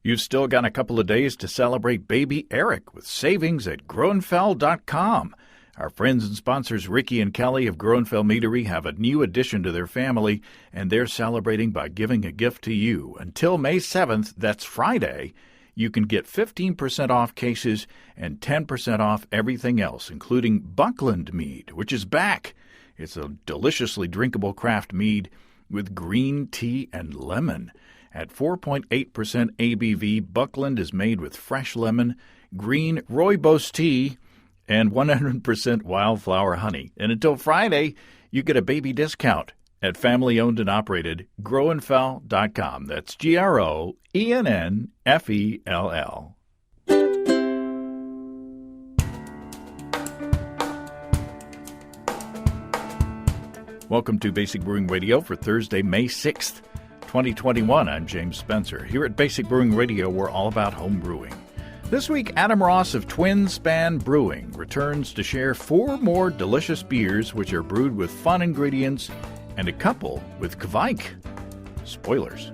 You've still got a couple of days to celebrate baby Eric with savings at Groenfell.com. Our friends and sponsors Ricky and Kelly of Groenfell Meadery have a new addition to their family, and they're celebrating by giving a gift to you. Until May 7th, that's Friday, you can get 15% off cases and 10% off everything else, including Buckland Mead, which is back. It's a deliciously drinkable craft mead with green tea and lemon. At 4.8% ABV, Buckland is made with fresh lemon, green rooibos tea, and 100% wildflower honey. And until Friday, you get a baby discount at family-owned and operated Groenfell.com. That's Groennfell. Welcome to Basic Brewing Radio for Thursday, May 6th, 2021. I'm James Spencer. Here at Basic Brewing Radio, we're all about home brewing. This week, Adam Ross of Twin Span Brewing returns to share 4 more delicious beers which are brewed with fun ingredients and a couple with Kveik. Spoilers.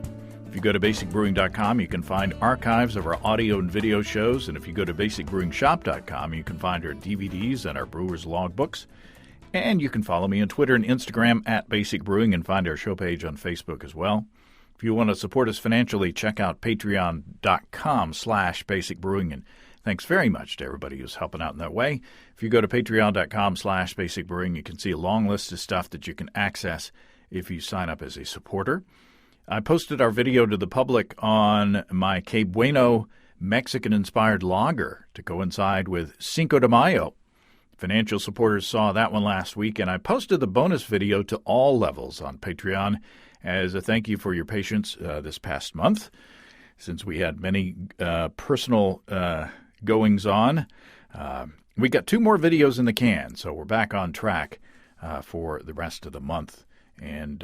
If you go to basicbrewing.com, you can find archives of our audio and video shows, and if you go to basicbrewingshop.com, you can find our DVDs and our brewer's logbooks. And you can follow me on Twitter and Instagram at Basic Brewing and find our show page on Facebook as well. If you want to support us financially, check out patreon.com/basicbrewing. And thanks very much to everybody who's helping out in that way. If you go to patreon.com/basicbrewing, you can see a long list of stuff that you can access if you sign up as a supporter. I posted our video to the public on my Que Bueno Mexican-inspired lager to coincide with Cinco de Mayo. Financial supporters saw that one last week, and I posted the bonus video to all levels on Patreon as a thank you for your patience this past month, since we had many personal goings-on. We got 2 more videos in the can, so we're back on track for the rest of the month and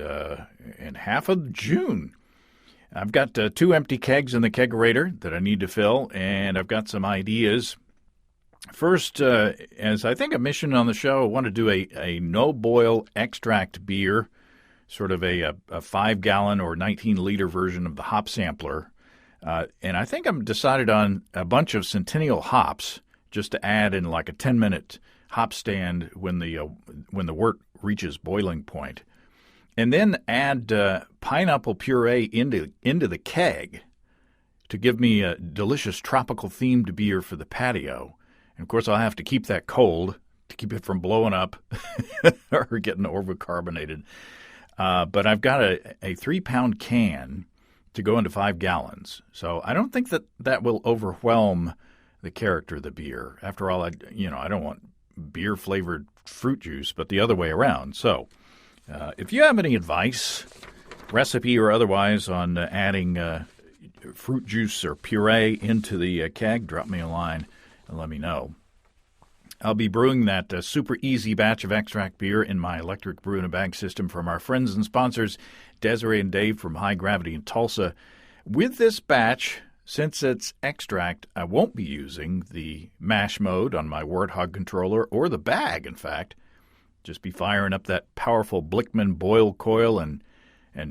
half of June. I've got 2 empty kegs in the kegerator that I need to fill, and I've got some ideas. First, as I think I mentioned on the show, I want to do a no-boil extract beer, sort of a 5-gallon or 19-liter version of the hop sampler. And I think I'm decided on a bunch of Centennial hops just to add in like a 10-minute hop stand when the wort reaches boiling point. And then add pineapple puree into the keg to give me a delicious tropical-themed beer for the patio. And, of course, I'll have to keep that cold to keep it from blowing up or getting overcarbonated. But I've got a 3-pound can to go into 5 gallons. So I don't think that will overwhelm the character of the beer. After all, I don't want beer-flavored fruit juice, but the other way around. So if you have any advice, recipe or otherwise, on adding fruit juice or puree into the keg, drop me a line and let me know. I'll be brewing that super easy batch of extract beer in my electric brew-in-a-bag system from our friends and sponsors, Desiree and Dave from High Gravity in Tulsa. With this batch, since it's extract, I won't be using the mash mode on my Warthog controller or the bag, in fact. Just be firing up that powerful Blickman boil coil and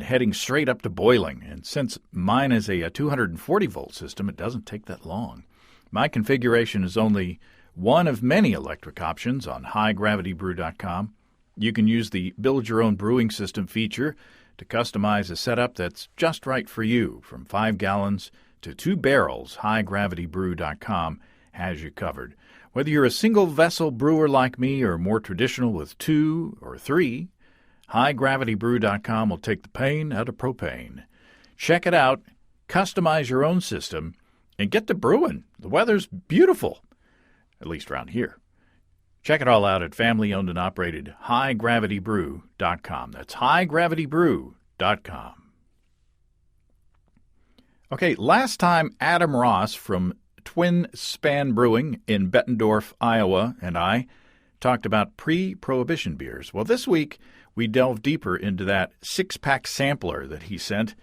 heading straight up to boiling. And since mine is a 240-volt system, it doesn't take that long. My configuration is only one of many electric options on HighGravityBrew.com. You can use the Build Your Own Brewing System feature to customize a setup that's just right for you. From 5 gallons to 2 barrels, HighGravityBrew.com has you covered. Whether you're a single-vessel brewer like me or more traditional with 2 or 3, HighGravityBrew.com will take the pain out of propane. Check it out, customize your own system, and get to brewing. The weather's beautiful. At least around here. Check it all out at family-owned and operated HighGravityBrew.com. That's HighGravityBrew.com. Okay, last time Adam Ross from Twin Span Brewing in Bettendorf, Iowa, and I talked about pre-Prohibition beers. Well, this week we delve deeper into that 6-pack sampler that he sent,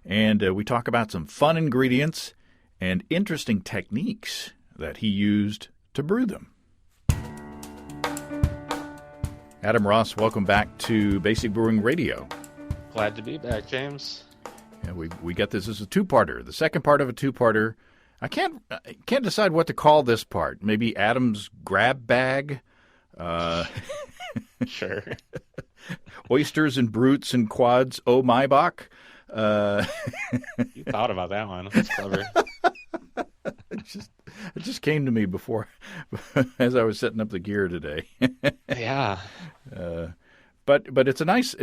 and we talk about some fun ingredients and interesting techniques that he used to brew them. Adam Ross, welcome back to Basic Brewing Radio. Glad to be back, James. Yeah, we get this as a two-parter. The second part of a two-parter. I can't decide what to call this part. Maybe Adam's grab bag. Sure. Oysters and Bruts and Quads. Oh, Maibock. You thought about that one. That's clever. It just came to me before, as I was setting up the gear today. Yeah. But it's a nice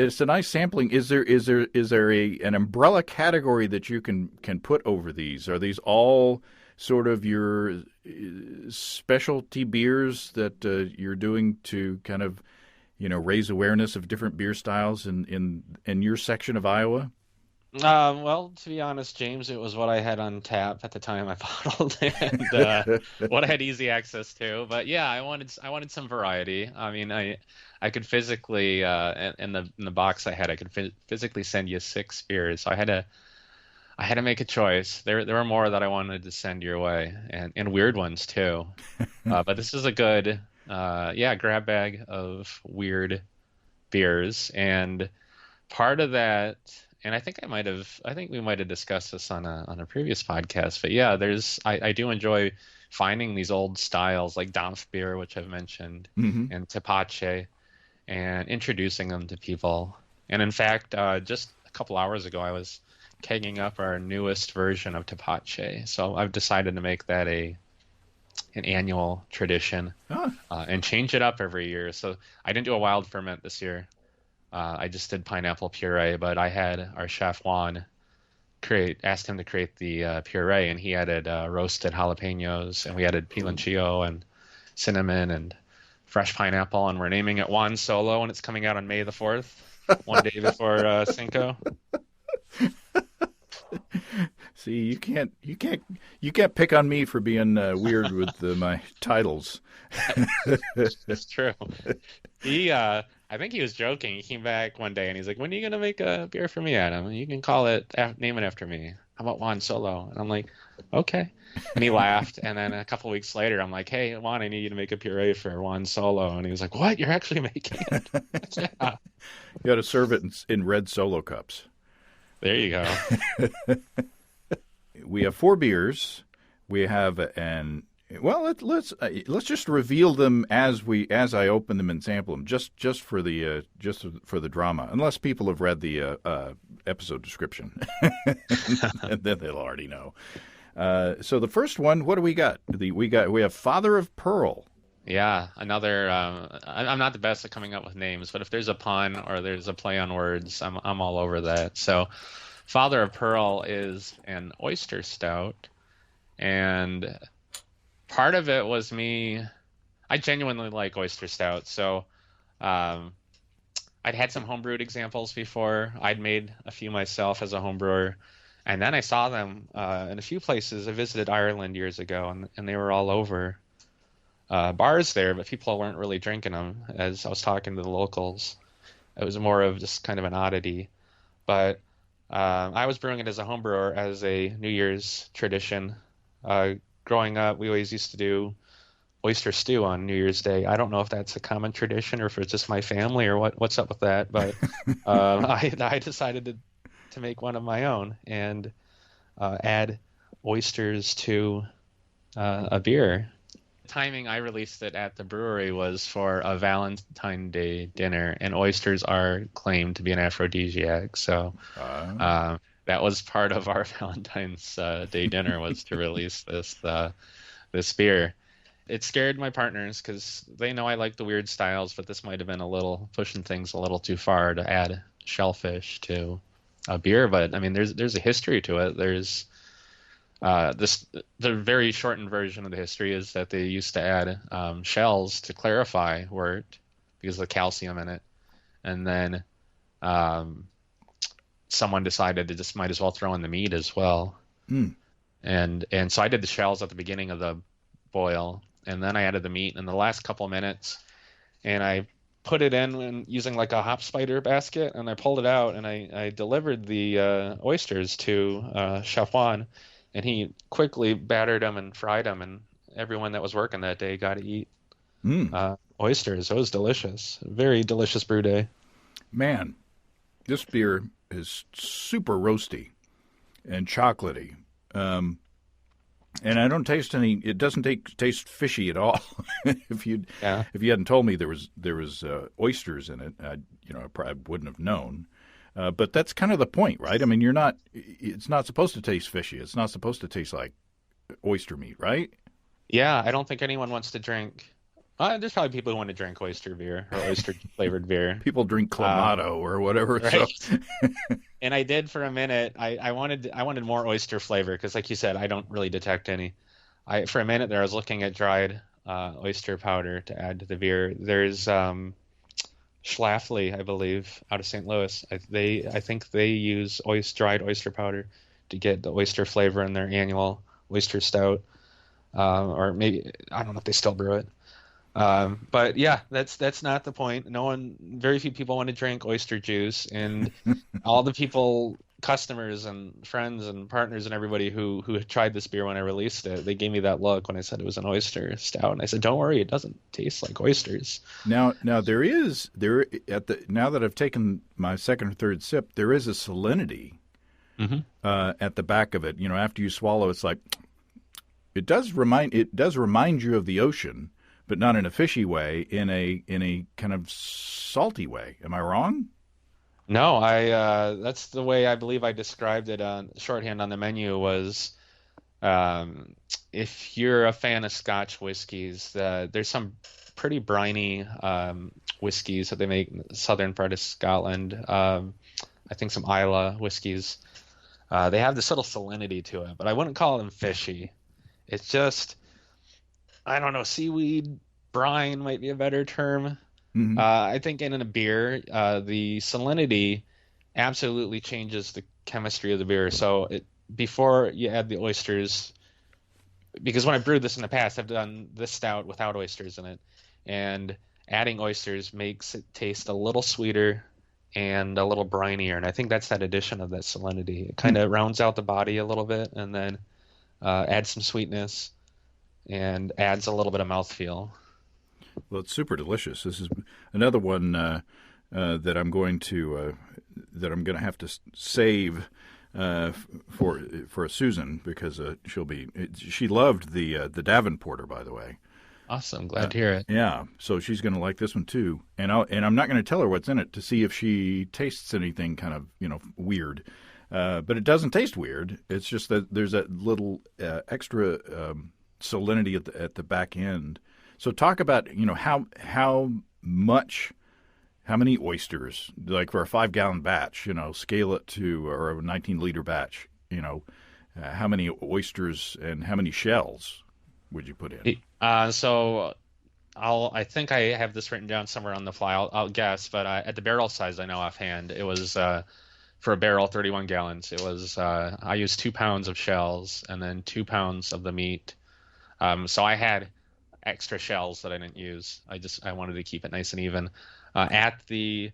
sampling. Is there an umbrella category that you can put over these? Are these all sort of your specialty beers that you're doing to kind of raise awareness of different beer styles in your section of Iowa? Well, to be honest, James, it was what I had on tap at the time I bottled and what I had easy access to. But yeah, I wanted some variety. I mean, I could physically in the box I had, I could physically send you 6 beers. So I had to make a choice. There were more that I wanted to send your way, and weird ones too. But this is a good grab bag of weird beers, and part of that. And I think we might have discussed this on a previous podcast. But yeah, I do enjoy finding these old styles like Dampf beer, which I've mentioned, and Tepache, and introducing them to people. And in fact, just a couple hours ago, I was kegging up our newest version of Tepache. So I've decided to make that an annual tradition and change it up every year. So I didn't do a wild ferment this year. I just did pineapple puree, but I had our chef Juan asked him to create the puree, and he added roasted jalapenos, and we added piloncillo and cinnamon and fresh pineapple, and we're naming it Juan Solo, and it's coming out on May the 4th, one day before Cinco. See, you can't pick on me for being weird with my titles. It's true. I think he was joking. He came back one day and he's like, "When are you gonna make a beer for me, Adam? You can name it after me. How about Juan Solo?" And I'm like, "Okay." And he laughed. And then a couple weeks later, I'm like, "Hey, Juan, I need you to make a puree for Juan Solo." And he was like, "What? You're actually making it?" Yeah. You got to serve it in red Solo cups. There you go. We have 4 beers. We have let's just reveal them as I open them and sample them, just for the drama. Unless people have read the episode description, and then they'll already know. So the first one, what do we got? We have Father of Pearl. Yeah, another. I'm not the best at coming up with names, but if there's a pun or there's a play on words, I'm all over that. So, Father of Pearl is an oyster stout, and part of it was me. I genuinely like oyster stout, so I'd had some homebrewed examples before. I'd made a few myself as a homebrewer, and then I saw them in a few places. I visited Ireland years ago, and they were all over bars there, but people weren't really drinking them. As I was talking to the locals, it was more of just kind of an oddity. But I was brewing it as a home brewer, as a New Year's tradition. Growing up, we always used to do oyster stew on New Year's Day. I don't know if that's a common tradition or if it's just my family or what's up with that. But I decided to make one of my own and add oysters to a beer. Timing, I released it at the brewery was for a Valentine's Day dinner, and oysters are claimed to be an aphrodisiac. So that was part of our Valentine's Day dinner, was to release this beer. It scared my partners because they know I like the weird styles, but this might have been a little pushing things a little too far to add shellfish to a beer. But I mean, there's a history to it. There's the very shortened version of the history is that they used to add shells to clarify wort because of the calcium in it, and then someone decided to just might as well throw in the meat as well. And so I did the shells at the beginning of the boil, and then I added the meat in the last couple minutes, and I put it in using like a hop spider basket, and I pulled it out, and I delivered the oysters to Chef Juan. And he quickly battered them and fried them, and everyone that was working that day got to eat oysters. It was delicious. Very delicious brew day. Man, this beer is super roasty. and chocolatey. And I don't taste any. It doesn't taste fishy at all. If you hadn't told me there was oysters in it, I probably wouldn't have known. But that's kind of the point, right? I mean, it's not supposed to taste fishy. It's not supposed to taste like oyster meat, right? Yeah, I don't think anyone wants to drink. There's probably people who want to drink oyster beer or oyster flavored beer. People drink Clamato or whatever. Right. So. And I did for a minute. I wanted more oyster flavor because, like you said, I don't really detect any. For a minute there, I was looking at dried oyster powder to add to the beer. There's Schlafly, I believe, out of St. Louis. I think they use dried oyster powder to get the oyster flavor in their annual oyster stout. Or maybe I don't know if they still brew it. But yeah, that's not the point. Very few people want to drink oyster juice, and all the customers and friends and partners and everybody who tried this beer when I released it, they gave me that look when I said it was an oyster stout, and I said, "Don't worry, it doesn't taste like oysters." Now now that I've taken my second or third sip, there is a salinity at the back of it. After you swallow, it's like it does remind you of the ocean. But not in a fishy way, in a kind of salty way. Am I wrong? No, that's the way I believe I described it on shorthand on the menu was, if you're a fan of Scotch whiskeys, there's some pretty briny whiskeys that they make in the southern part of Scotland. I think some Islay whiskeys. They have this little salinity to it, but I wouldn't call them fishy. It's just, I don't know, seaweed brine might be a better term. Mm-hmm. I think in a beer, the salinity absolutely changes the chemistry of the beer. So before you add the oysters, because when I brewed this in the past, I've done this stout without oysters in it, and adding oysters makes it taste a little sweeter and a little brinier. And I think that's that addition of that salinity. It kind of rounds out the body a little bit, and then adds some sweetness and adds a little bit of mouthfeel. Well, it's super delicious. This is another one that I'm going to have to save for Susan, because she loved the Davenporter, by the way. Awesome, glad to hear it. Yeah, so she's going to like this one too. And I'm not going to tell her what's in it to see if she tastes anything kind of weird. But it doesn't taste weird. It's just that there's that little extra salinity at the back end. So talk about how many oysters, like for a 5-gallon batch, scale it to, or a 19-liter batch, how many oysters and how many shells would you put in? So I think I have this written down somewhere on the fly. I'll guess, but at the barrel size I know offhand, it was for a barrel 31 gallons. It was I used 2 pounds of shells and then 2 pounds of the meat. So I had extra shells that I didn't use. I wanted to keep it nice and even. At the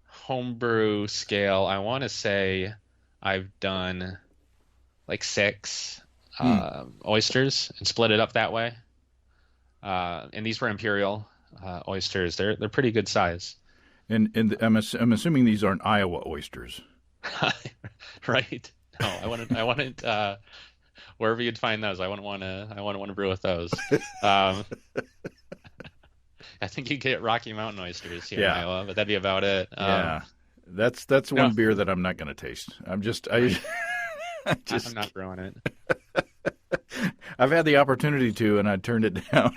homebrew scale, I want to say I've done like 6 oysters and split it up that way. And these were imperial oysters. They're pretty good size. And I'm assuming these aren't Iowa oysters. Right. No, I wanted wherever you'd find those. I wouldn't want to brew with those. I think you get Rocky Mountain oysters here in Iowa, but that'd be about it. Yeah, that's one beer that I'm not going to taste. I'm not brewing it. I've had the opportunity to, and I turned it down.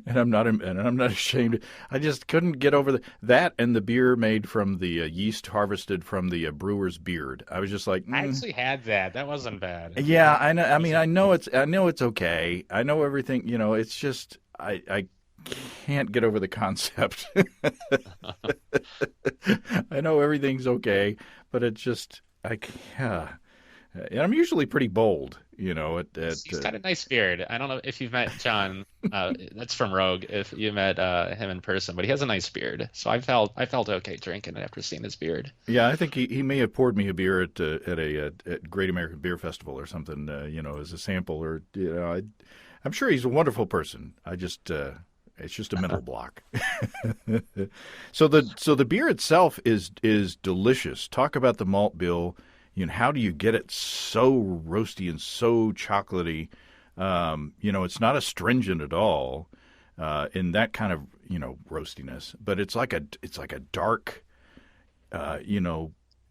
And I'm not ashamed. I just couldn't get over that and the beer made from the yeast harvested from the brewer's beard. I was just like, I actually had that. That wasn't bad. Yeah, I know. I mean, I know it's okay. I know everything. It's just I can't get over the concept. I know everything's okay, but it's just and I'm usually pretty bold, He's got a nice beard. I don't know if you've met John. That's from Rogue. If you met him in person, but he has a nice beard. So I felt okay drinking it after seeing his beard. Yeah, I think he may have poured me a beer at Great American Beer Festival or something, as a sample. Or I'm sure he's a wonderful person. I just it's just a mental block. So the beer itself is delicious. Talk about the malt bill. how do you get it so roasty and so chocolatey? It's not astringent at all in that kind of roastiness, but it's like a dark,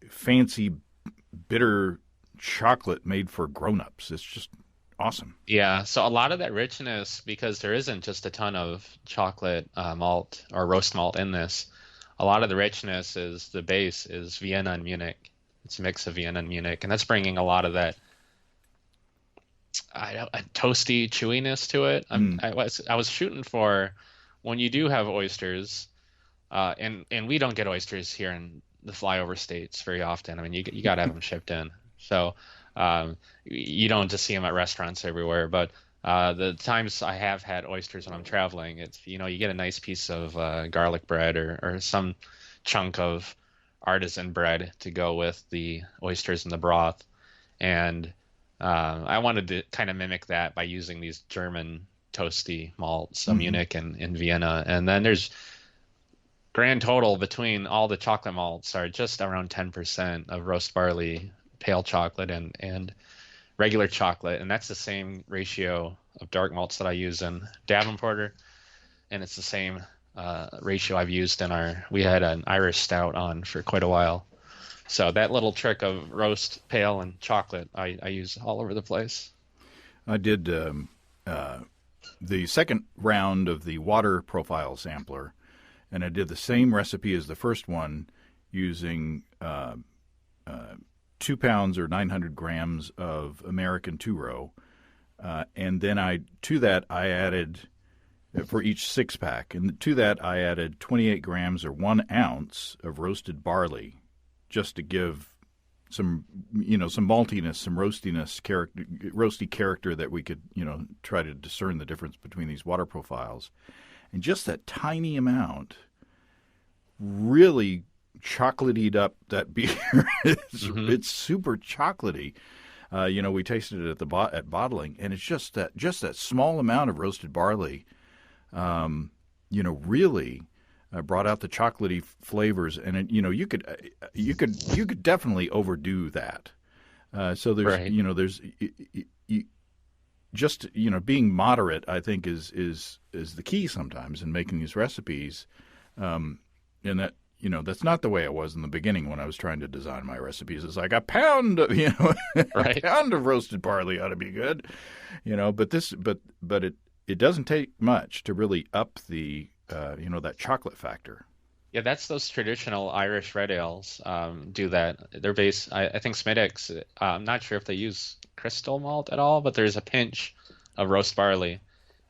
fancy, bitter chocolate made for grown-ups. It's just awesome. Yeah, so a lot of that richness, because there isn't just a ton of chocolate malt or roast malt in this, a lot of the richness is the base is Vienna and Munich. It's a mix of Vienna and Munich, and that's bringing a lot of that a toasty chewiness to it. I was shooting for when you do have oysters, and we don't get oysters here in the flyover states very often. I mean, you got to have them shipped in, so you don't just see them at restaurants everywhere. But the times I have had oysters when I'm traveling, it's you get a nice piece of garlic bread or some chunk of artisan bread to go with the oysters and the broth, and I wanted to kind of mimic that by using these German toasty malts, Munich and Vienna. And then there's grand total between all the chocolate malts are just around 10% of roast barley, pale chocolate, and regular chocolate. And that's the same ratio of dark malts that I use in Davenporter. And it's the same ratio I've used we had an Irish stout on for quite a while. So that little trick of roast, pale, and chocolate, I use all over the place. I did the second round of the water profile sampler, and I did the same recipe as the first one using 2 pounds or 900 grams of American two-row. And then I added, for each six-pack, and to that I added 28 grams or 1 ounce of roasted barley, just to give some maltiness, some roastiness, roasty character that we could, try to discern the difference between these water profiles. And just that tiny amount really chocolatied up that beer. It's super chocolatey. We tasted it at bottling, and it's just that small amount of roasted barley, really brought out the chocolatey flavors, and it, you could definitely overdo that. So there's Right. There's just being moderate, I think is the key sometimes in making these recipes, and that that's not the way it was in the beginning when I was trying to design my recipes. It's like a pound of Right. a pound of roasted barley ought to be good, but it doesn't take much to really up the that chocolate factor. Yeah, that's those traditional Irish red ales do that. They're based, I think Smithwick's, I'm not sure if they use crystal malt at all, but there's a pinch of roast barley.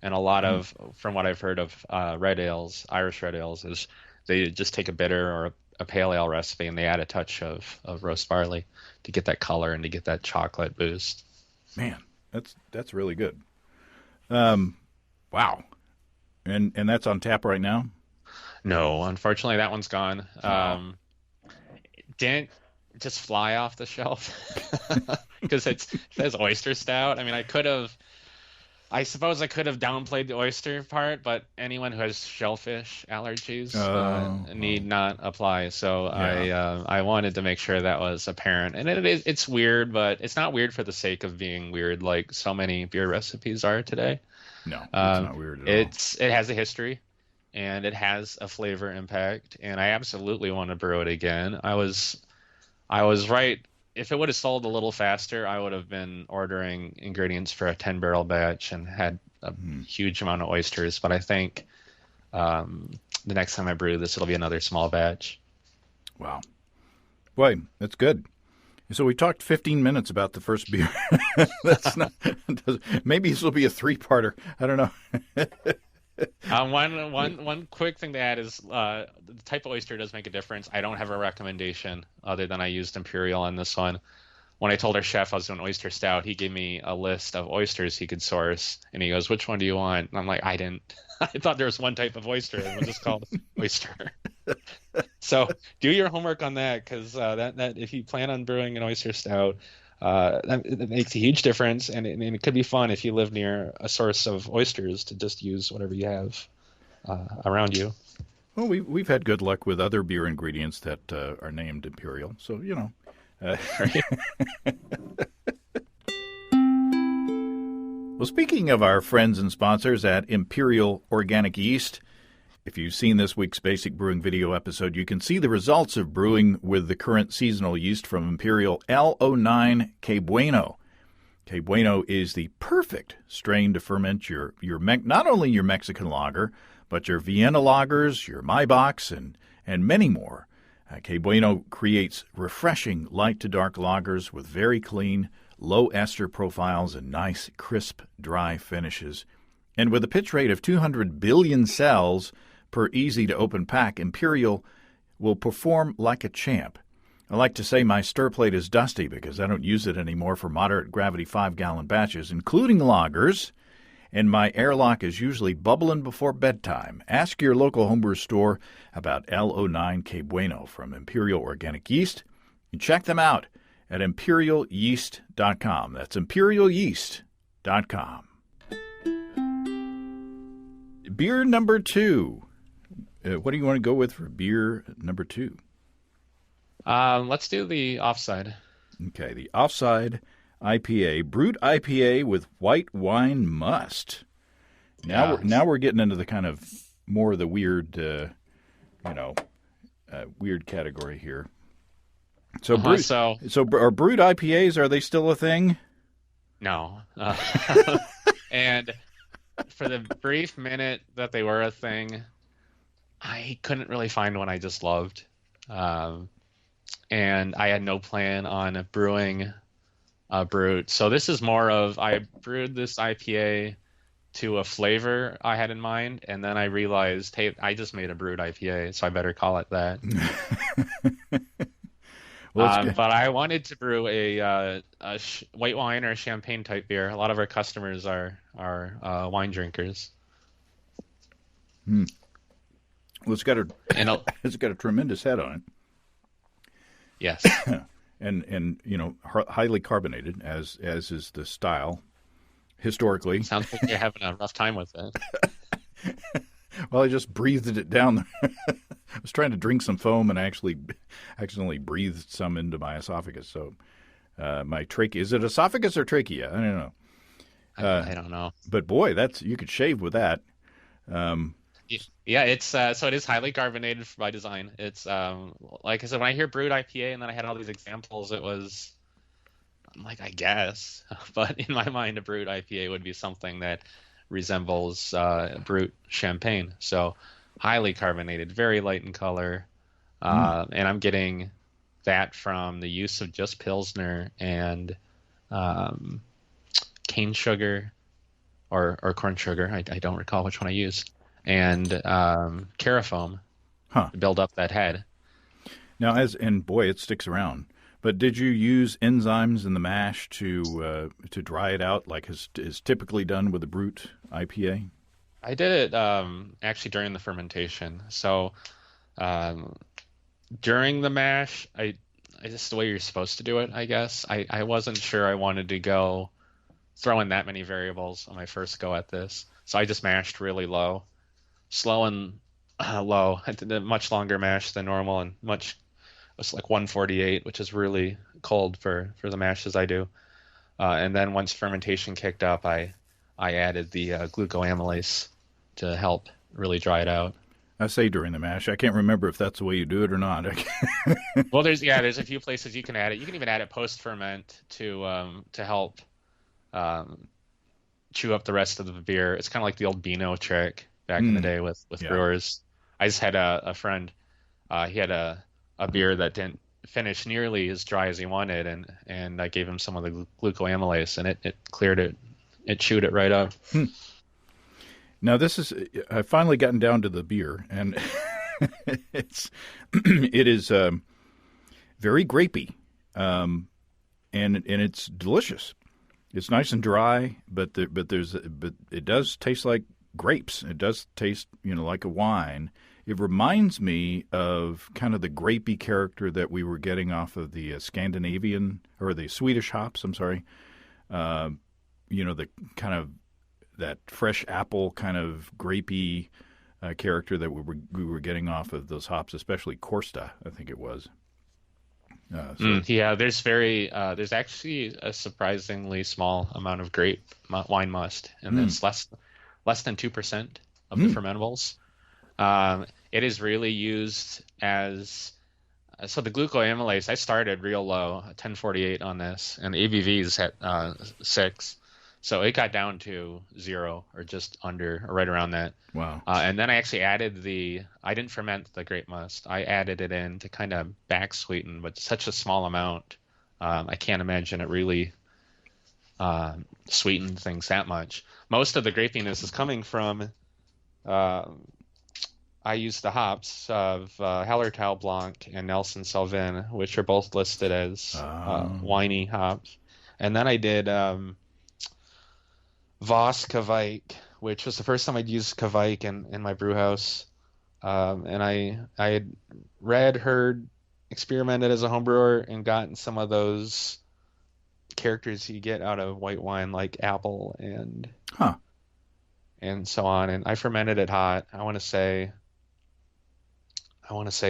And a lot of, from what I've heard of red ales, Irish red ales, is they just take a bitter or a pale ale recipe and they add a touch of roast barley to get that color and to get that chocolate boost. Man, that's really good. Wow. And that's on tap right now? No, unfortunately, that one's gone. Didn't just fly off the shelf because it says oyster stout. I mean, I suppose I could have downplayed the oyster part, but anyone who has shellfish allergies need not apply. So Yeah. I wanted to make sure that was apparent. And it's weird, but it's not weird for the sake of being weird like so many beer recipes are today. No, it's not weird at all. It has a history, and it has a flavor impact, and I absolutely want to brew it again. I was right. If it would have sold a little faster, I would have been ordering ingredients for a 10-barrel batch and had a huge amount of oysters. But I think the next time I brew this, it'll be another small batch. Wow. Boy, that's good. So we talked 15 minutes about the first beer. That's not. Maybe this will be a 3-parter. I don't know. One quick thing to add is the type of oyster does make a difference. I don't have a recommendation other than I used Imperial on this one. When I told our chef I was doing oyster stout, he gave me a list of oysters he could source, and he goes, "Which one do you want?" And I'm like, "I didn't. I thought there was one type of oyster, and it was just called oyster." So do your homework on that, because that if you plan on brewing an oyster stout, that makes a huge difference, and it could be fun if you live near a source of oysters to just use whatever you have around you. Well, we've had good luck with other beer ingredients that are named Imperial, so Well, speaking of our friends and sponsors at Imperial Organic Yeast, if you've seen this week's Basic Brewing video episode, you can see the results of brewing with the current seasonal yeast from Imperial L09 Que Bueno. Que Bueno is the perfect strain to ferment your not only your Mexican lager, but your Vienna lagers, your Maibocks, and many more. Que Bueno creates refreshing light to dark lagers with very clean, low ester profiles and nice, crisp, dry finishes. And with a pitch rate of 200 billion cells per easy-to-open pack, Imperial will perform like a champ. I like to say my stir plate is dusty because I don't use it anymore for moderate gravity 5-gallon batches, including lagers, and my airlock is usually bubbling before bedtime. Ask your local homebrew store about L09 Que Bueno from Imperial Organic Yeast, and check them out at imperialyeast.com. That's imperialyeast.com. Beer number 2. What do you want to go with for beer number 2? Let's do the offside. Okay, the offside IPA, Brut IPA with white wine must. Now we're getting into the kind of more of the weird, weird category here. So Brut, so are Brut IPAs, are they still a thing? No. And for the brief minute that they were a thing, I couldn't really find one I just loved. And I had no plan on brewing a Brut. So this is more of, I brewed this IPA to a flavor I had in mind, and then I realized, hey, I just made a Brut IPA, so I better call it that. But I wanted to brew a white wine or a champagne type beer. A lot of our customers are wine drinkers. Well, it's got a tremendous head on it. Yes. and highly carbonated, as is the style historically. Sounds like you're having a rough time with it. Well, I just breathed it down. I was trying to drink some foam and I actually accidentally breathed some into my esophagus. So my trachea, is it esophagus or trachea? I don't know. I don't know. But boy, you could shave with that. Yeah, it's so it is highly carbonated by design. It's like I said, when I hear Brut IPA and then I had all these examples, I'm like, I guess. But in my mind, a Brut IPA would be something that resembles Brut champagne. So highly carbonated, very light in color, and I'm getting that from the use of just Pilsner and cane sugar or corn sugar. I don't recall which one I used. And carafoam to build up that head. Now, boy, it sticks around. But did you use enzymes in the mash to dry it out, like is typically done with a Brut IPA? I did it actually during the fermentation. So during the mash, I just the way you're supposed to do it, I guess. I wasn't sure I wanted to go throw in that many variables on my first go at this, so I just mashed really low. Slow and low. I did a much longer mash than normal, and it was like 148, which is really cold for the mashes I do. And then once fermentation kicked up, I added the glucoamylase to help really dry it out. I say during the mash. I can't remember if that's the way you do it or not. Well, there's a few places you can add it. You can even add it post ferment to help chew up the rest of the beer. It's kind of like the old Beano trick back in the day with brewers. I just had a friend, he had a beer that didn't finish nearly as dry as he wanted, and I gave him some of the glucoamylase, and it cleared it. It chewed it right up. Now I've finally gotten down to the beer, and it is very grapey, and it's delicious. It's nice and dry, but it does taste like grapes. It does taste, like a wine. It reminds me of kind of the grapey character that we were getting off of the Scandinavian or the Swedish hops. I'm sorry. The kind of that fresh apple kind of grapey character that we were getting off of those hops, especially Korsta, I think it was. Yeah, there's actually a surprisingly small amount of wine must, and it's less than 2% of the fermentables. It is really used as so the glucoamylase. I started real low, 1048 on this, and the ABV is at 6, so it got down to 0 or just under, or right around that. Wow! And then I actually added I didn't ferment the grape must. I added it in to kind of back sweeten, but such a small amount. I can't imagine it really sweetened things that much. Most of the grapiness is coming from. I use the hops of Hallertau Blanc and Nelson Sauvin, which are both listed as winey hops. And then I did Voss Kvike, which was the first time I'd used Kvike in my brew house. And I had heard, experimented as a home brewer, and gotten some of those characters you get out of white wine, like apple and so on. And I fermented it hot. I want to say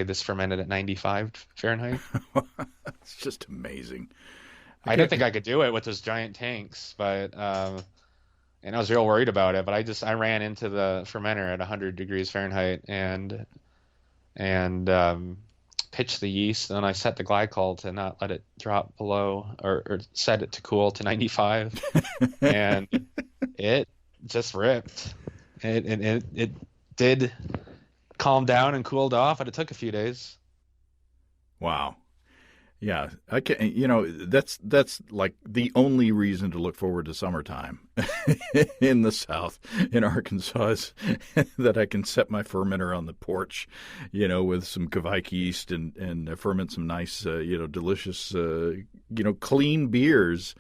this fermented at 95 Fahrenheit. It's just amazing. I didn't think I could do it with those giant tanks, but and I was real worried about it. But I ran into the fermenter at 100 degrees Fahrenheit and pitched the yeast, and then I set the glycol to not let it drop below, or set it to cool to 95, and it just ripped. It did calmed down and cooled off, but it took a few days. Wow. Yeah, I can. That's like the only reason to look forward to summertime in the South, in Arkansas, is that I can set my fermenter on the porch, with some Kvike yeast and ferment some nice, delicious, clean beers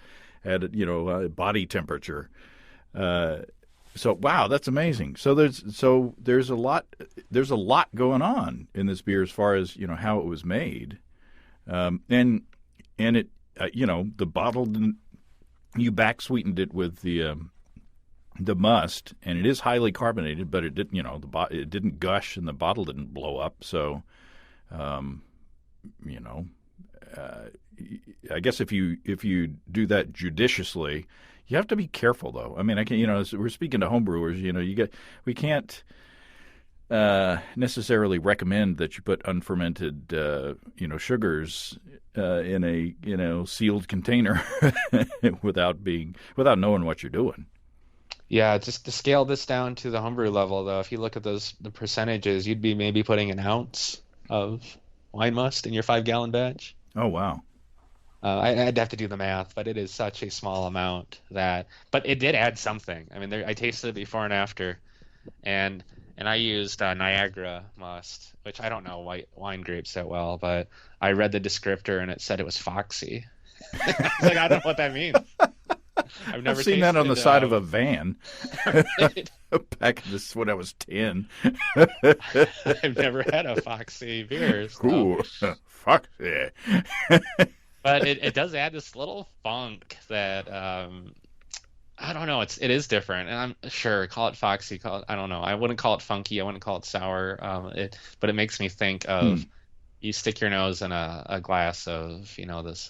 at body temperature. So wow, that's amazing. So there's a lot going on in this beer as far as how it was made, and it the bottle you back sweetened it with the must, and it is highly carbonated, but it didn't it didn't gush and the bottle didn't blow up. So I guess if you do that judiciously. You have to be careful, though. I mean, as we're speaking to homebrewers, we can't necessarily recommend that you put unfermented, sugars in a sealed container without knowing what you're doing. Yeah, just to scale this down to the homebrew level, though, if you look at the percentages, you'd be maybe putting an ounce of wine must in your 5-gallon batch. Oh, wow. I'd have to do the math, but it is such a small amount but it did add something. I mean, I tasted it before and after, and I used Niagara must, which I don't know white wine grapes that well, but I read the descriptor and it said it was foxy. I was like, I don't know what that means. I've seen that on the side of a van. Back when I was 10. I've never had a foxy beer. So. Ooh, foxy. But it does add this little funk that I don't know. It is different, and I'm sure call it foxy. I don't know. I wouldn't call it funky. I wouldn't call it sour. But it makes me think of you stick your nose in a glass of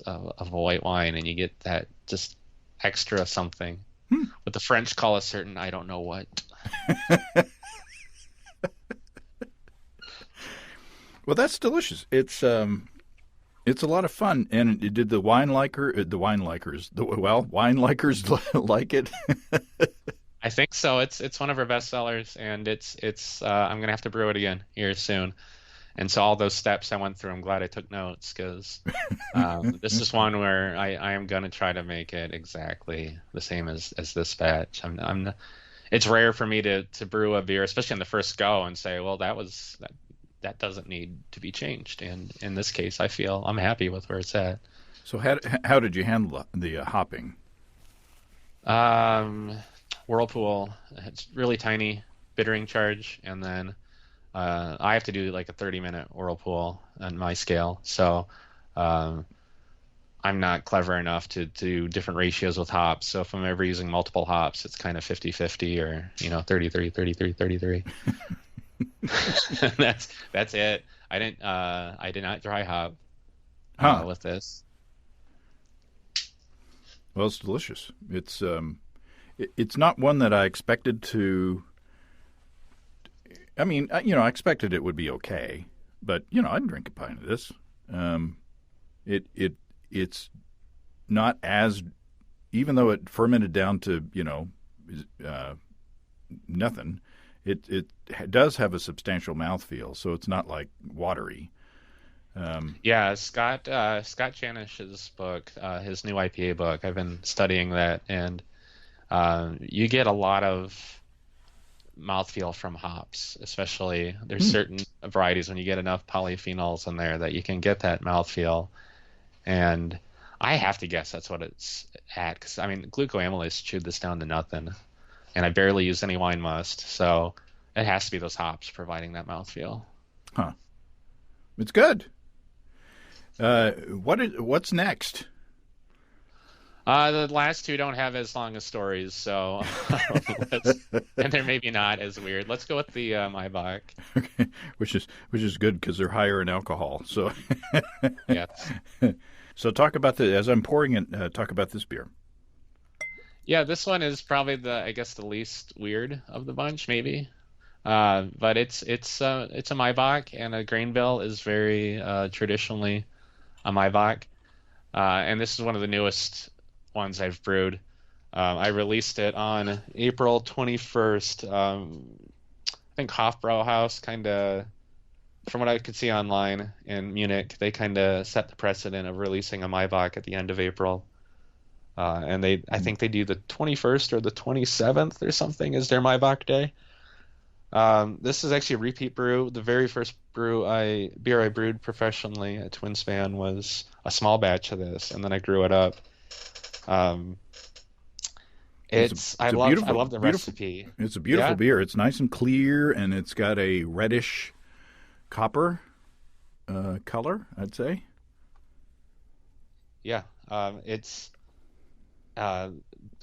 of a white wine, and you get that just extra something. What the French call a certain I don't know what. Well, that's delicious. It's a lot of fun, and did the wine likers like it? I think so. It's one of our best sellers, and it's I'm gonna have to brew it again here soon. And so all those steps I went through, I'm glad I took notes, because this is one where I am gonna try to make it exactly the same as this batch. It's rare for me to brew a beer, especially on the first go, and say, well, that doesn't need to be changed. And in this case, I feel I'm happy with where it's at. So how did you handle the hopping? Whirlpool. It's really tiny bittering charge, and then I have to do like a 30-minute whirlpool on my scale. So I'm not clever enough to do different ratios with hops. So if I'm ever using multiple hops, it's kind of 50-50 or 33-33-33-33. That's it. I did not dry hop. Huh. with this. Well, it's delicious. It's not one that I expected to. I mean, I expected it would be okay, but I'd drink a pint of this. It's not as, even though it fermented down to nothing. It does have a substantial mouthfeel, so it's not like watery. Yeah, Scott Janish's book, his new IPA book. I've been studying that, and you get a lot of mouthfeel from hops. Especially, there's certain varieties when you get enough polyphenols in there that you can get that mouthfeel. And I have to guess that's what it's at, because I mean, glucoamylase chewed this down to nothing, and I barely used any wine must, so it has to be those hops providing that mouthfeel. Huh. It's good. What's next? The last two don't have as long as stories, so and they're maybe not as weird. Let's go with the Maibock. Okay, which is good because they're higher in alcohol. So Yes. So talk about as I'm pouring it. Talk about this beer. Yeah, this one is probably the least weird of the bunch, maybe. But it's a Maibock, and a grain bill is very traditionally a Maibock. And this is one of the newest ones I've brewed. I released it on April 21st. I think Hofbrauhaus kind of, from what I could see online in Munich, they kind of set the precedent of releasing a Maibock at the end of April. And I think they do the 21st or the 27th or something as their Maibock day. This is actually a repeat brew. The very first beer I brewed professionally at Twinspan was a small batch of this, and then I grew it up. I love the recipe. It's a beautiful beer. It's nice and clear, and it's got a reddish copper color, I'd say. Yeah, it's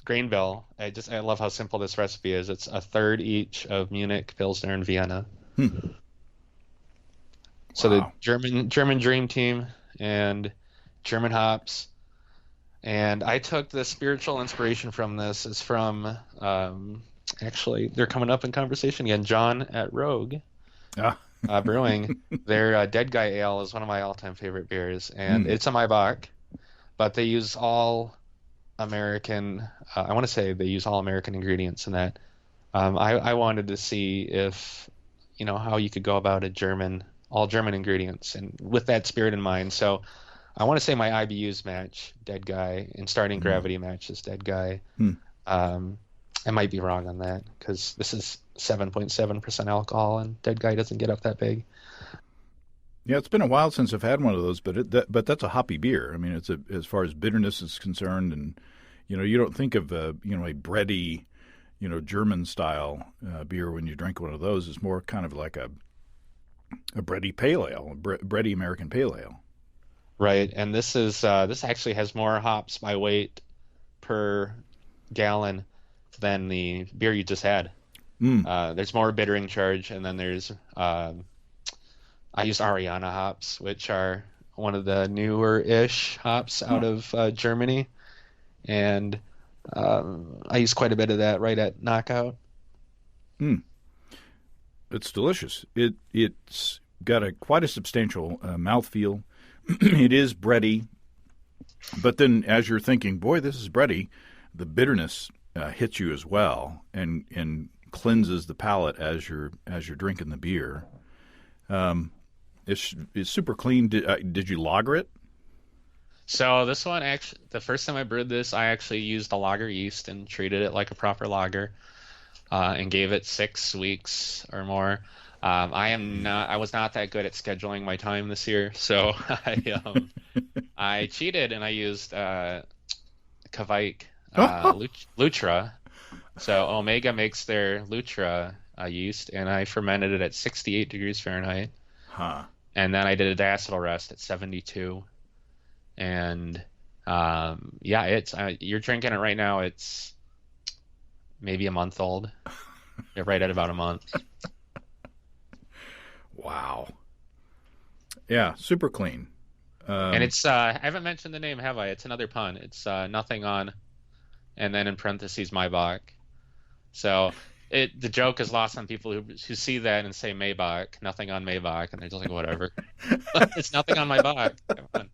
grain bill. I love how simple this recipe is. It's a third each of Munich, Pilsner, and Vienna. So the German Dream Team and German hops. And I took the spiritual inspiration from this is from actually they're coming up in conversation again. John at Rogue Brewing. Their Dead Guy Ale is one of my all-time favorite beers, and it's a Maibock, but they use all American. I want to say they use all American ingredients in that. I wanted to see if how you could go about all German ingredients, and with that spirit in mind. So I want to say my IBUs match Dead Guy, and starting gravity matches Dead Guy. I might be wrong on that because this is 7.7% alcohol, and Dead Guy doesn't get up that big. Yeah, it's been a while since I've had one of those, but that's a hoppy beer. I mean, it's as far as bitterness is concerned, and you don't think of a bready, German style beer when you drink one of those. It's more kind of like a bready pale ale, bready American pale ale. Right, and this actually has more hops by weight per gallon than the beer you just had. There's more bittering charge, and then there's I used Ariana hops, which are one of the newer-ish hops out of Germany, and I use quite a bit of that right at Knockout. It's delicious. It's got quite a substantial mouthfeel. It is bready, but then as you're thinking, boy, this is bready, the bitterness hits you as well and cleanses the palate as you're drinking the beer. It's super clean. Did you lager it? So this one, actually, the first time I brewed this, I actually used a lager yeast and treated it like a proper lager, and gave it 6 weeks or more. I was not that good at scheduling my time this year, so I cheated and I used Kvike Lutra. So Omega makes their Lutra yeast, and I fermented it at 68 degrees Fahrenheit. And then I did a diacetyl rest at 72. And it's you're drinking it right now. It's maybe a month old. Right at about a month. Wow. Yeah, super clean. And it's I haven't mentioned the name, have I? It's another pun. It's nothing on, and then in parentheses Maibock. So the joke is lost on people who see that and say Maibock, nothing on Maibock, and they're just like, whatever. It's nothing on Maibock. Come on.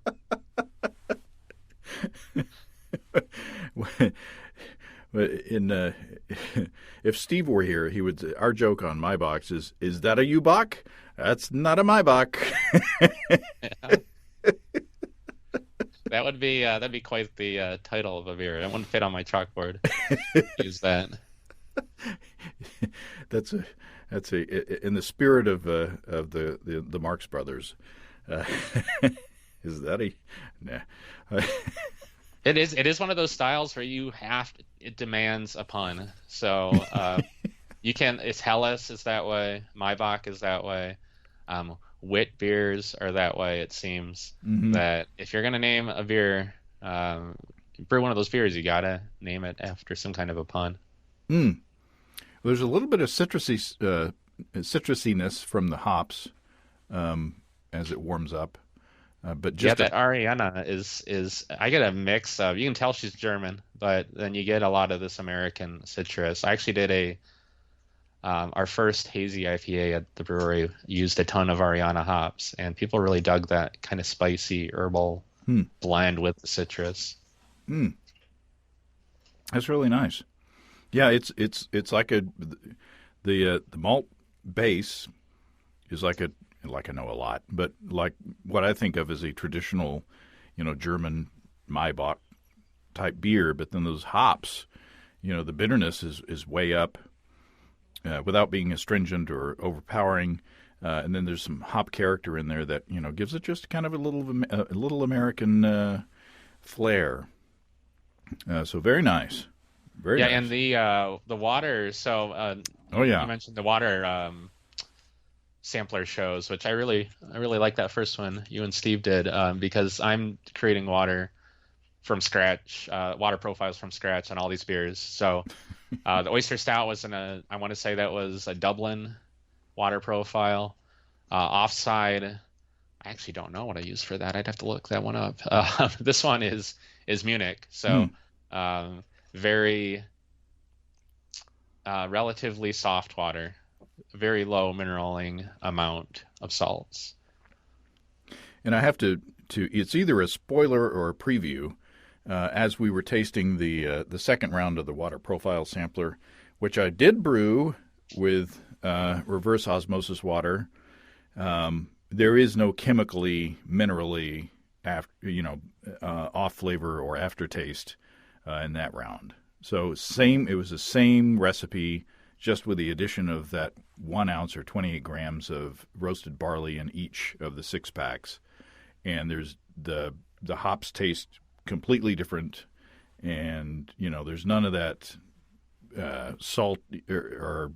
If Steve were here, he would. Our joke on my box is that a U-Bock? That's not a Maibock. Yeah. That'd be quite the title of a beer. It wouldn't fit on my chalkboard. Use that. That's in the spirit of the Marx Brothers. Is that a? Nah. It is one of those styles where it demands a pun. So you can. It's Helles is that way. Maibock is that way. Wit beers are that way. It seems that if you're gonna name a beer, brew one of those beers, you gotta name it after some kind of a pun. There's a little bit of citrusiness from the hops as it warms up, but just that Ariana is I get a mix of. You can tell she's German, but then you get a lot of this American citrus. I actually did our first hazy IPA at the brewery used a ton of Ariana hops, and people really dug that kind of spicy herbal blend with the citrus. That's really nice. Yeah, it's like the malt base is like I know a lot, but like what I think of as a traditional, German Maibock type beer. But then those hops, the bitterness is way up without being astringent or overpowering. And then there's some hop character in there that gives it just kind of a little American flair. So very nice. Very nice. And the water. So you mentioned the water sampler shows, which I really like that first one you and Steve did because I'm creating water from scratch, water profiles from scratch on all these beers. So the Oyster Stout was I want to say that was a Dublin water profile. Offside, I actually don't know what I used for that. I'd have to look that one up. This one is Munich. So very relatively soft water, very low mineraling amount of salts. And I have to it's either a spoiler or a preview. As we were tasting the second round of the water profile sampler, which I did brew with reverse osmosis water, there is no chemically, minerally, off flavor or aftertaste in that round. So it was the same recipe, just with the addition of that 1 ounce or 28 grams of roasted barley in each of the 6 packs. And there's the hops taste completely different, and there's none of that salt or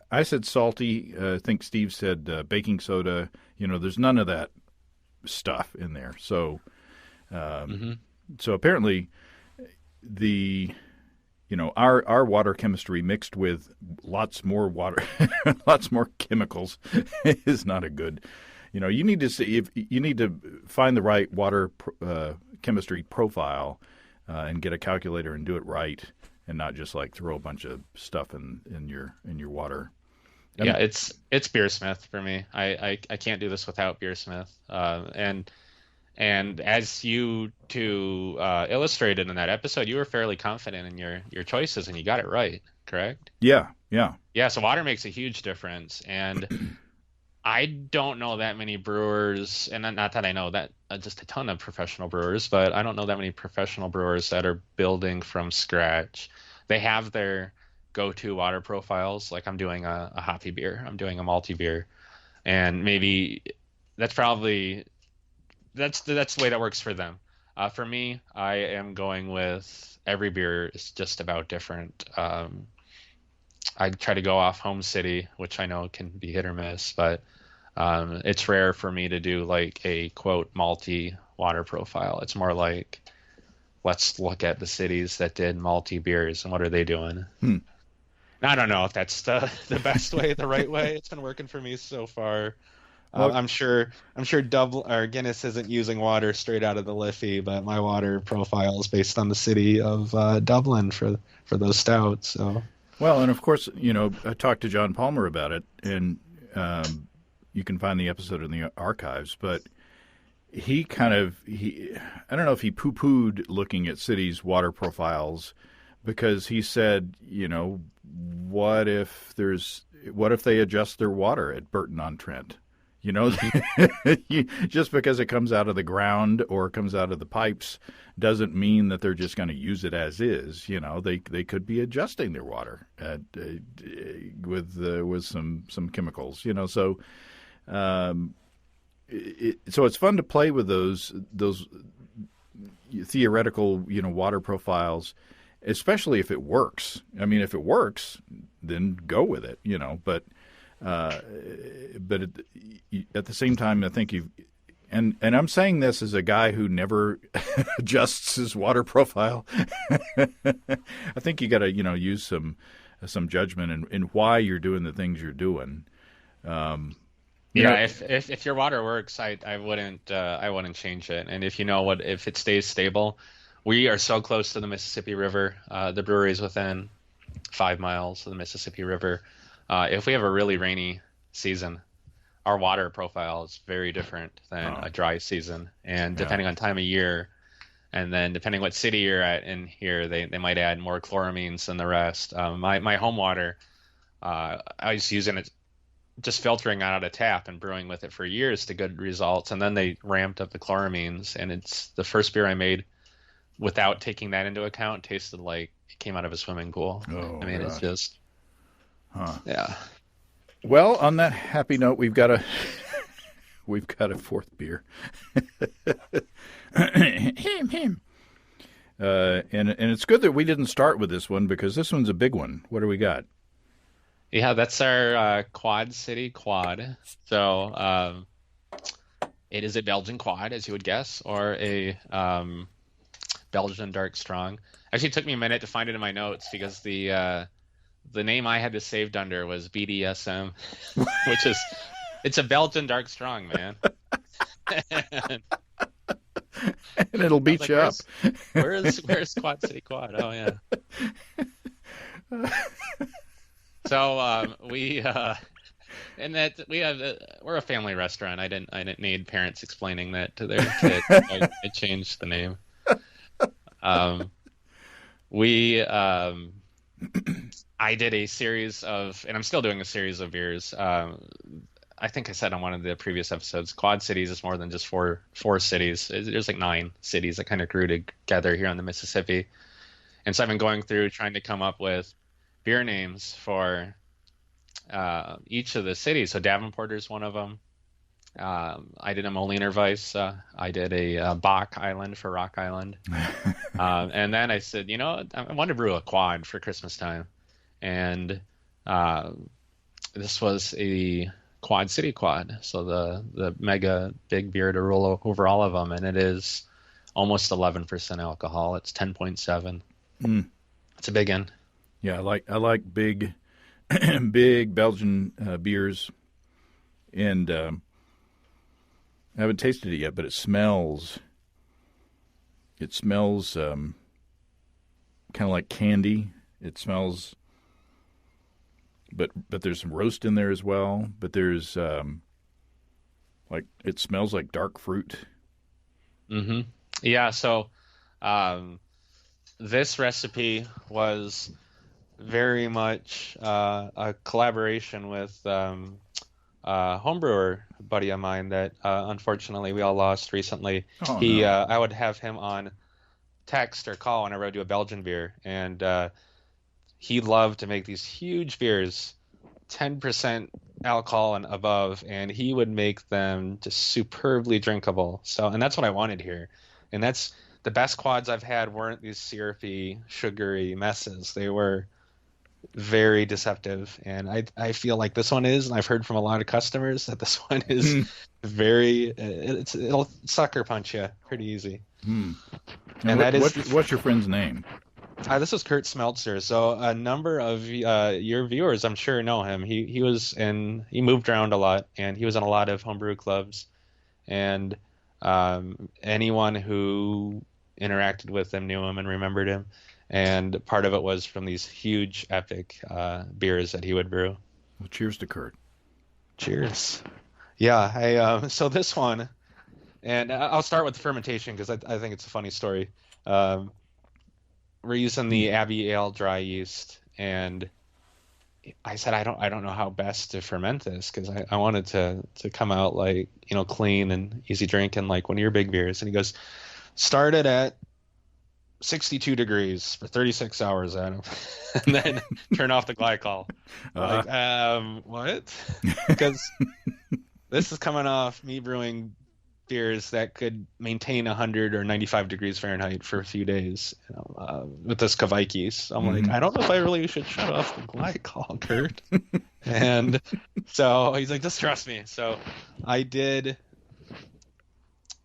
I said salty. I think Steve said baking soda. There's none of that stuff in there. So, so apparently, our water chemistry mixed with lots more water, lots more chemicals, is not a good. You need to see if you need to find the right water chemistry profile and get a calculator and do it right, and not just like throw a bunch of stuff in your water. Yeah, it's Beersmith for me. I can't do this without Beersmith. And as you two illustrated in that episode, you were fairly confident in your choices, and you got it right, correct? Yeah. So water makes a huge difference, and I don't know that many brewers, and not that I know that just a ton of professional brewers, but I don't know that many professional brewers that are building from scratch. They have their go-to water profiles, like I'm doing a hoppy beer, I'm doing a malty beer, and maybe that's the way that works for them. For me, I am going with every beer is just about different. I try to go off home city, which I know can be hit or miss, but it's rare for me to do like a quote malty water profile. It's more like, let's look at the cities that did malty beers and what are they doing. I don't know if that's the best way, the right way. It's been working for me so far. Well, I'm sure Dublin or Guinness isn't using water straight out of the Liffey, but my water profile is based on the city of Dublin for those stouts. So well, and of course, I talked to John Palmer about it, and you can find the episode in the archives. But he I don't know if he poo-pooed looking at cities' water profiles, because he said, what if they adjust their water at Burton-on-Trent? Just because it comes out of the ground or comes out of the pipes doesn't mean that they're just going to use it as is. They could be adjusting their water with some chemicals. So it's fun to play with those theoretical water profiles, especially if it works. I mean, if it works, then go with it. But at the same time, I think and I'm saying this as a guy who never adjusts his water profile. I think you got to use some judgment in why you're doing the things you're doing. If your water works, I wouldn't change it. And if it stays stable, we are so close to the Mississippi River. The brewery is within 5 miles of the Mississippi River. If we have a really rainy season, our water profile is very different than a dry season. And depending on time of year, and then depending what city you're at in here, they might add more chloramines than the rest. My home water, I was using it, just filtering out of a tap and brewing with it for years to good results. And then they ramped up the chloramines, and it's the first beer I made without taking that into account. Tasted like it came out of a swimming pool. It's just, yeah. Well, on that happy note, we've got a fourth beer. And it's good that we didn't start with this one, because this one's a big one. What do we got? Yeah, that's our Quad City Quad. So it is a Belgian Quad, as you would guess, or a Belgian Dark Strong. Actually, it took me a minute to find it in my notes, because the name I had this saved under was BDSM, which is, it's a Belgian Dark Strong, man. And it'll beat you up. Where's Quad City Quad? Oh yeah. So we're a family restaurant. I didn't need parents explaining that to their kids. I changed the name. I did a series of, and I'm still doing a series of beers. I think I said on one of the previous episodes, Quad Cities is more than just four cities. There's like 9 cities that kind of grew together here on the Mississippi. And so I've been going through trying to come up with beer names for each of the cities. So Davenport is one of them. I did a Moliner Weiss. I did a Bach Island for Rock Island. And then I said, I want to brew a quad for Christmas time. And this was a Quad City Quad. So the mega big beer to roll over all of them. And it is almost 11% alcohol. It's 10.7. It's a big one. Yeah, I like big big Belgian beers, and I haven't tasted it yet, but it smells kind of like candy. It smells, but there's some roast in there as well. But there's it smells like dark fruit. Mm-hmm. Yeah. So this recipe was very much a collaboration with a homebrewer buddy of mine that unfortunately we all lost recently. Oh, no. I would have him on text or call whenever I do a Belgian beer, and he loved to make these huge beers, 10% alcohol and above, and he would make them just superbly drinkable. So, and that's what I wanted here, and that's the best quads I've had weren't these syrupy, sugary messes. They were very deceptive, and I feel like this one is, and I've heard from a lot of customers that this one is very it'll sucker punch you pretty easy. And that is what's your friend's name? Hi, this is Kurt Smeltzer. So a number of your viewers, I'm sure, know him. He moved around a lot, and he was in a lot of homebrew clubs. And anyone who interacted with him knew him and remembered him. And part of it was from these huge, epic beers that he would brew. Well, cheers to Kurt. Cheers. Yeah, so this one, and I'll start with the fermentation because I think it's a funny story. Um, we're using the Abbey Ale dry yeast, and I said I don't know how best to ferment this because I wanted to come out like clean and easy drinking like one of your big beers. And he goes, start it at 62 degrees for 36 hours, Adam, and then turn off the glycol. What? Because this is coming off me brewing beers that could maintain 100 or 95 degrees Fahrenheit for a few days with this Kavaikis. I'm like, I don't know if I really should shut off the glycol, Kurt. And so he's like, just trust me. So I did.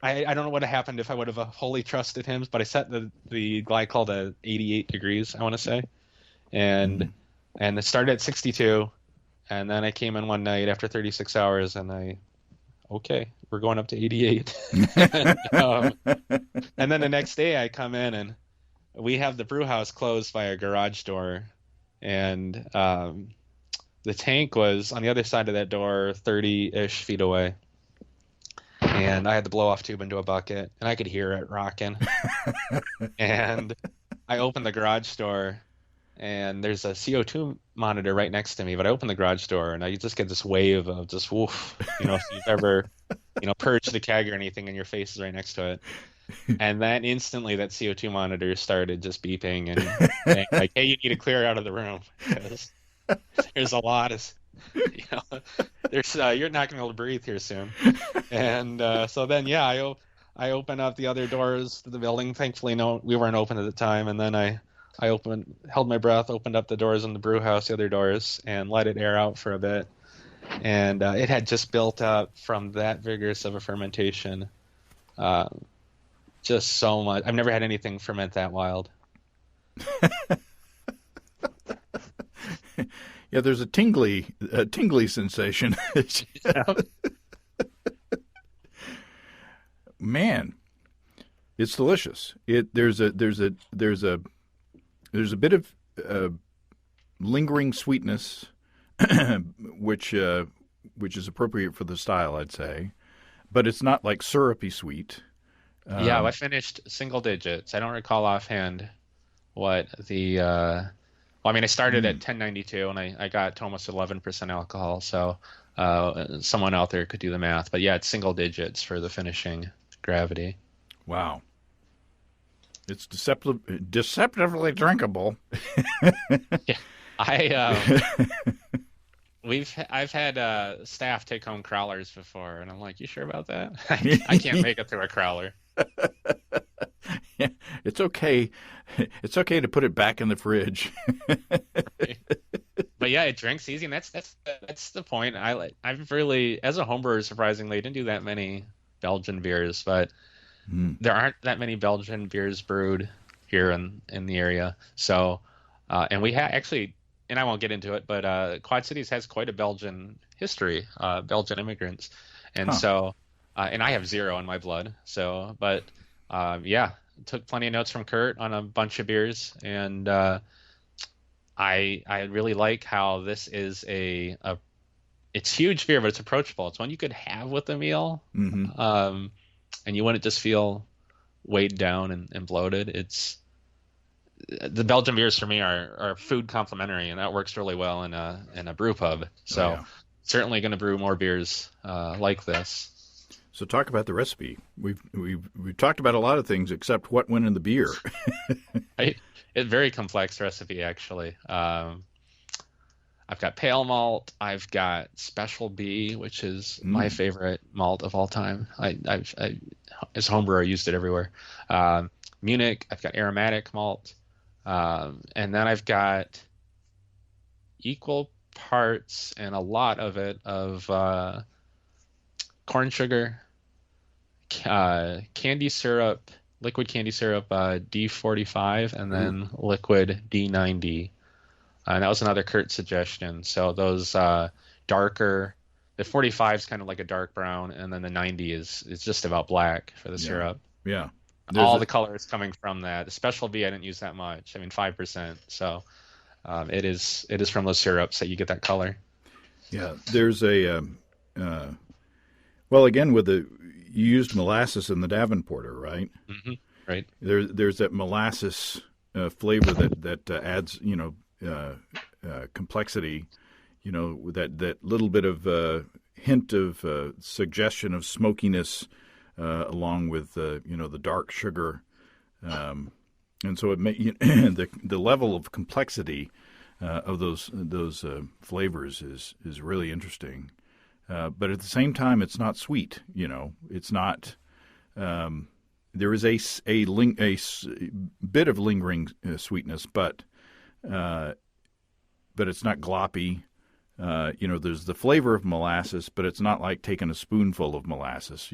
I don't know what happened if I would have wholly trusted him, but I set the glycol to 88 degrees, I want to say. And it started at 62. And then I came in one night after 36 hours and okay, we're going up to 88. And then the next day I come in and we have the brew house closed by a garage door. And the tank was on the other side of that door, 30-ish feet away. And I had the blow-off tube into a bucket, and I could hear it rocking. And I opened the garage door, and there's a CO2 monitor right next to me. But I opened the garage door, and I just get this wave of just woof. If you've ever, purged the keg or anything, and your face is right next to it. And then instantly, that CO2 monitor started just beeping and saying, like, "Hey, you need to clear out of the room because there's a lot of." You're not gonna be able to breathe here soon. And so then I opened up the other doors to the building. Thankfully no, we weren't open at the time. And then I held my breath, opened up the doors in the brew house, the other doors, and let it air out for a bit. And it had just built up from that vigorous of a fermentation, just so much. I've never had anything ferment that wild. Yeah, there's a tingly sensation. Man, it's delicious. There's a bit of lingering sweetness, which is appropriate for the style, I'd say, but it's not like syrupy sweet. Yeah, I finished single digits. I don't recall offhand what the. Well, I mean, I started at 1092 and I got to almost 11% alcohol. So someone out there could do the math. But yeah, it's single digits for the finishing gravity. Wow. It's deceptively drinkable. Yeah, I've had staff take home crowlers before, and I'm like, you sure about that? I can't make it through a crowler. Yeah, it's okay. It's okay to put it back in the fridge. Right. But yeah, it drinks easy, and that's the point. I've really, as a homebrewer, surprisingly, didn't do that many Belgian beers, but there aren't that many Belgian beers brewed here in the area. So, and we actually, and I won't get into it, but Quad Cities has quite a Belgian history, Belgian immigrants, and so, and I have zero in my blood. So, but yeah. Took plenty of notes from Kurt on a bunch of beers, and I really like how this is it's huge beer, but it's approachable. It's one you could have with a meal, and you wouldn't just feel weighed down and bloated. It's the Belgian beers for me are food complementary, and that works really well in a brew pub. So certainly going to brew more beers like this. So talk about the recipe. We've talked about a lot of things except what went in the beer. It's a very complex recipe, actually. I've got pale malt. I've got Special B, which is my favorite malt of all time. I as a homebrewer, I used it everywhere. Munich. I've got aromatic malt, and then I've got equal parts and a lot of it of corn sugar, candy syrup, liquid candy syrup D45 and then liquid D90. And that was another Kurt suggestion. So those darker, the 45 is kind of like a dark brown, and then the 90 is just about black for the syrup. Yeah. All the color is coming from that. The special V I didn't use that much. I mean 5%. So it is from those syrups that you get that color. Yeah. There's a well, again, you used molasses in the Davenporter, right? Mm-hmm. Right. There's that molasses flavor that adds, complexity, that little bit of hint of suggestion of smokiness along with, the dark sugar. And so the level of complexity of those flavors is really interesting. But at the same time, it's not sweet. It's not. There is a bit of lingering sweetness, but it's not gloppy. There's the flavor of molasses, but it's not like taking a spoonful of molasses.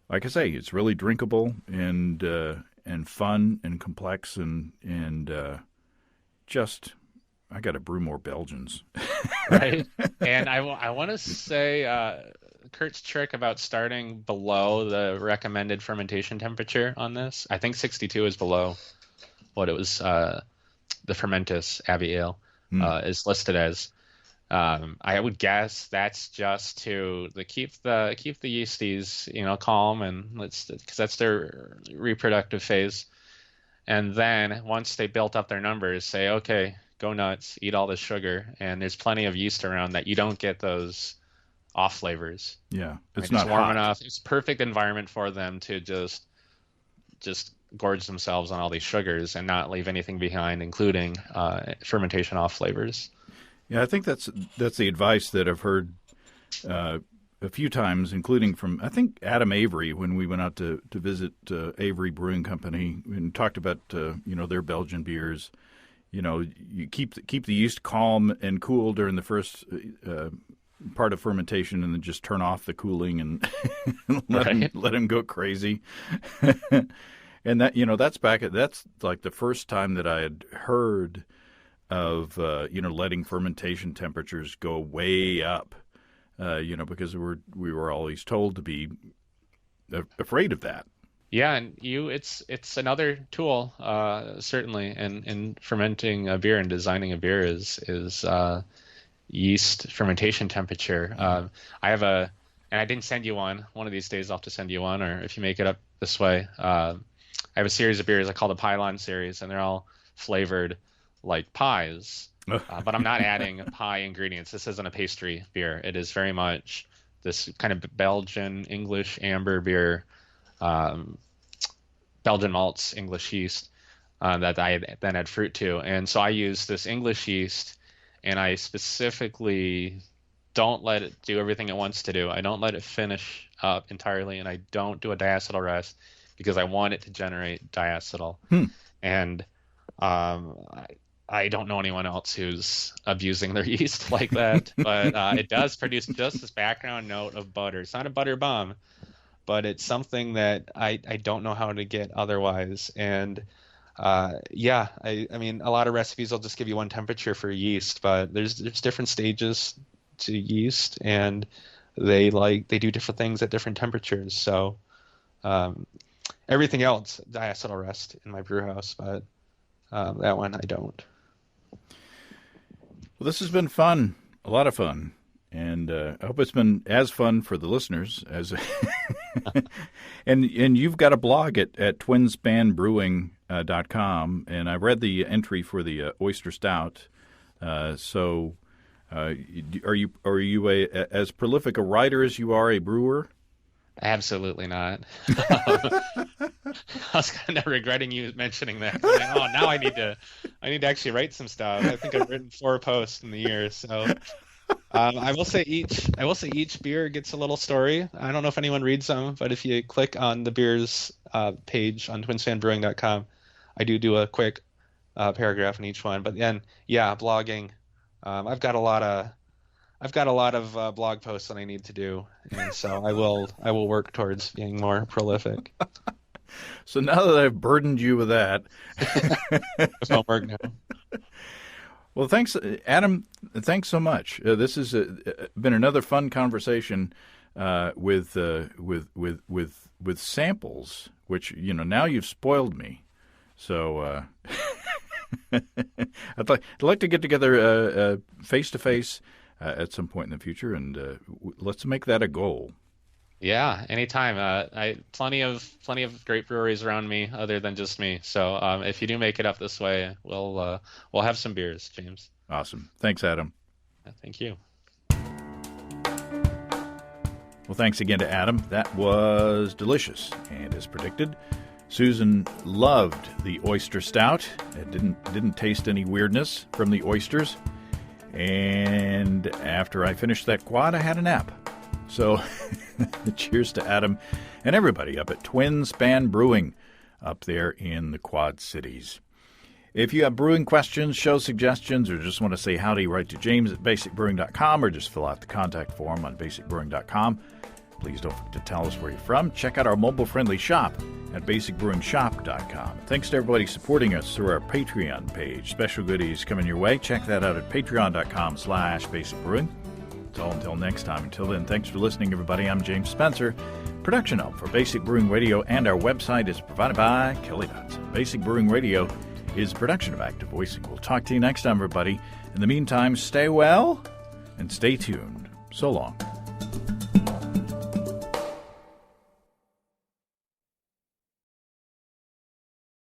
Like I say, it's really drinkable and fun and complex and just. I got to brew more Belgians. Right. And I want to say Kurt's trick about starting below the recommended fermentation temperature on this, I think 62 is below what it was, the Fermentus Abbey Ale is listed as. I would guess that's just to keep the yeasties, calm, and because that's their reproductive phase. And then once they built up their numbers, say, okay, go nuts, eat all this sugar, and there's plenty of yeast around that you don't get those off flavors. Yeah, it's not warm hot enough. It's perfect environment for them to just gorge themselves on all these sugars and not leave anything behind, including fermentation off flavors. Yeah, I think that's the advice that I've heard a few times, including from I think Adam Avery when we went out to visit Avery Brewing Company and talked about their Belgian beers. You keep the yeast calm and cool during the first part of fermentation, and then just turn off the cooling and let them go crazy. And that's that's like the first time that I had heard of letting fermentation temperatures go way up. Because we were always told to be afraid of that. Yeah, and it's another tool, certainly, in fermenting a beer and designing a beer is yeast fermentation temperature. I have and I didn't send you one. One of these days I'll have to send you one, or if you make it up this way. I have a series of beers I call the Pylon series, and they're all flavored like pies. But I'm not adding pie ingredients. This isn't a pastry beer. It is very much this kind of Belgian English amber beer. Belgian malts, English yeast that I then add fruit to. And so I use this English yeast, and I specifically don't let it do everything it wants to do. I don't let it finish up entirely, and I don't do a diacetyl rest because I want it to generate diacetyl. And I don't know anyone else who's abusing their yeast like that, but it does produce just this background note of butter. It's not a butter bomb, but it's something that I don't know how to get otherwise. And I mean, a lot of recipes will just give you one temperature for yeast, but there's different stages to yeast, and they do different things at different temperatures. So everything else, diacetyl rest in my brew house, but that one I don't. Well, this has been fun, a lot of fun, and I hope it's been as fun for the listeners as. and you've got a blog at twinspanbrewing.com, and I read the entry for the Oyster Stout. So, are you as prolific a writer as you are a brewer? Absolutely not. I was kind of regretting you mentioning that. Oh, now I need to actually write some stuff. I think I've written 4 posts in the year. So I will say each beer gets a little story. I don't know if anyone reads them, but if you click on the beers page on twinspanbrewing.com, I do a quick paragraph in each one. But then, yeah, blogging. I've got a lot I've got a lot of blog posts that I need to do, and so I will work towards being more prolific. So now that I've burdened you with that, It's homework now. well, thanks, Adam. Thanks so much. This has been another fun conversation with samples, which now you've spoiled me. So I'd like to get together face to face at some point in the future, and let's make that a goal. Yeah, anytime. Plenty of great breweries around me, other than just me. So if you do make it up this way, we'll have some beers, James. Awesome. Thanks, Adam. Thank you. Well, thanks again to Adam. That was delicious, and as predicted, Susan loved the oyster stout. It didn't taste any weirdness from the oysters. And after I finished that quad, I had a nap. So cheers to Adam and everybody up at Twin Span Brewing up there in the Quad Cities. If you have brewing questions, show suggestions, or just want to say howdy, write to James at basicbrewing.com or just fill out the contact form on basicbrewing.com. Please don't forget to tell us where you're from. Check out our mobile-friendly shop at basicbrewingshop.com. Thanks to everybody supporting us through our Patreon page. Special goodies coming your way. Check that out at patreon.com/basicbrewing. It's all until next time. Until then, thanks for listening, everybody. I'm James Spencer. Production help for Basic Brewing Radio and our website is provided by Kelly Dodson. Basic Brewing Radio is a production of Active Voicing. We'll talk to you next time, everybody. In the meantime, stay well and stay tuned. So long.